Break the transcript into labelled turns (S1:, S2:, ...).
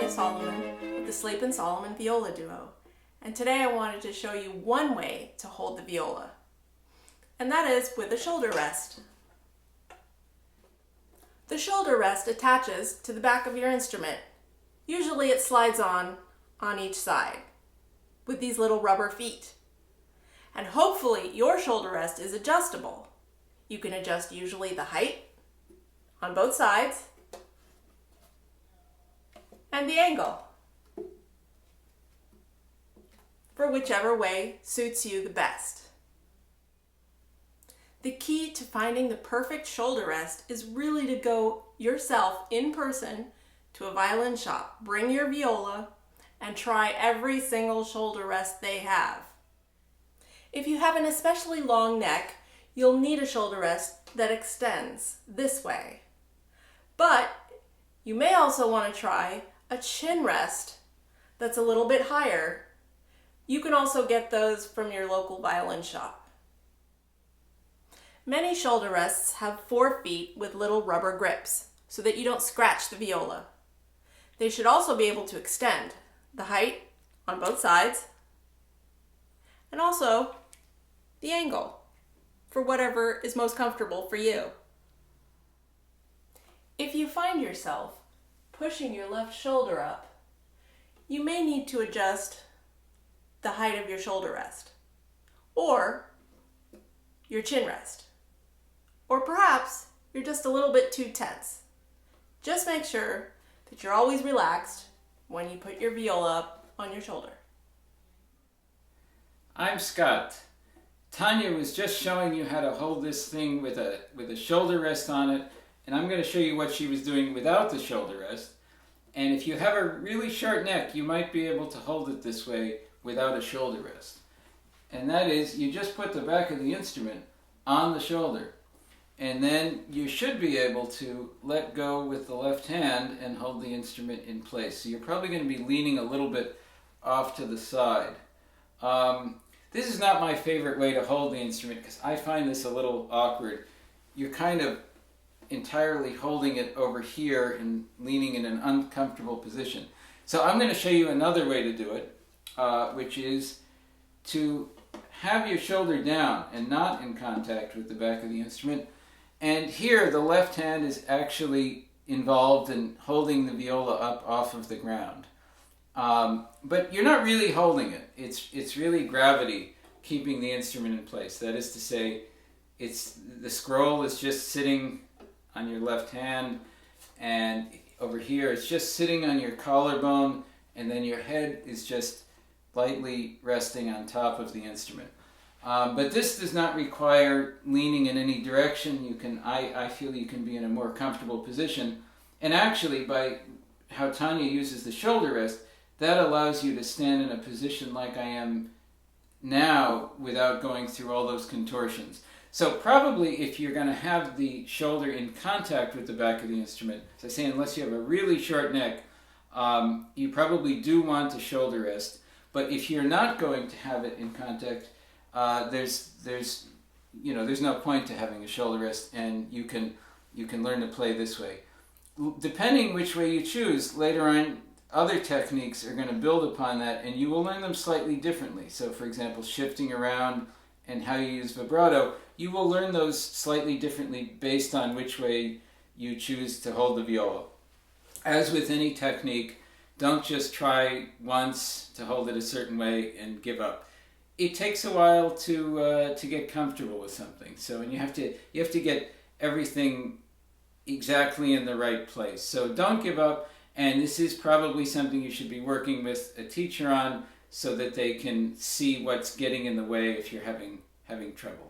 S1: Tanya Solomon with the Slapin-Solomon Viola Duo, and today I wanted to show you one way to hold the viola, and that is with a shoulder rest. The shoulder rest attaches to the back of your instrument. Usually it slides on each side with these little rubber feet. And hopefully your shoulder rest is adjustable. You can adjust usually the height on both sides and the angle for whichever way suits you the best. The key to finding the perfect shoulder rest is really to go yourself in person to a violin shop. Bring your viola and try every single shoulder rest they have. If you have an especially long neck, you'll need a shoulder rest that extends this way. But you may also want to try a chin rest that's a little bit higher. You can also get those from your local violin shop. Many shoulder rests have 4 feet with little rubber grips so that you don't scratch the viola. They should also be able to extend the height on both sides and also the angle for whatever is most comfortable for you. If you find yourself pushing your left shoulder up, you may need to adjust the height of your shoulder rest or your chin rest. Or perhaps you're just a little bit too tense. Just make sure that you're always relaxed when you put your viola up on your shoulder.
S2: I'm Scott. Tanya was just showing you how to hold this thing with a shoulder rest on it, and I'm going to show you what she was doing without the shoulder rest. And if you have a really short neck, you might be able to hold it this way without a shoulder rest. And that is, you just put the back of the instrument on the shoulder, and then you should be able to let go with the left hand and hold the instrument in place. So you're probably going to be leaning a little bit off to the side. This is not my favorite way to hold the instrument because I find this a little awkward. You're kind of entirely holding it over here and leaning in an uncomfortable position. So I'm going to show you another way to do it, which is to have your shoulder down and not in contact with the back of the instrument. And here the left hand is actually involved in holding the viola up off of the ground. But you're not really holding it. It's really gravity keeping the instrument in place. That is to say, the scroll is just sitting on your left hand, and over here it's just sitting on your collarbone, and then your head is just lightly resting on top of the instrument. But this does not require leaning in any direction. I feel you can be in a more comfortable position. And actually, by how Tanya uses the shoulder rest, that allows you to stand in a position like I am now without going through all those contortions. So probably if you're going to have the shoulder in contact with the back of the instrument, as I say, unless you have a really short neck, you probably do want a shoulder rest. But if you're not going to have it in contact, there's no point to having a shoulder rest, and you can learn to play this way. Depending which way you choose, later on other techniques are going to build upon that, and you will learn them slightly differently. So for example, shifting around and how you use vibrato, you will learn those slightly differently based on which way you choose to hold the viola. As with any technique, don't just try once to hold it a certain way and give up. It takes a while to get comfortable with something. So, and you have to get everything exactly in the right place. So don't give up. And this is probably something you should be working with a teacher on so that they can see what's getting in the way if you're having trouble.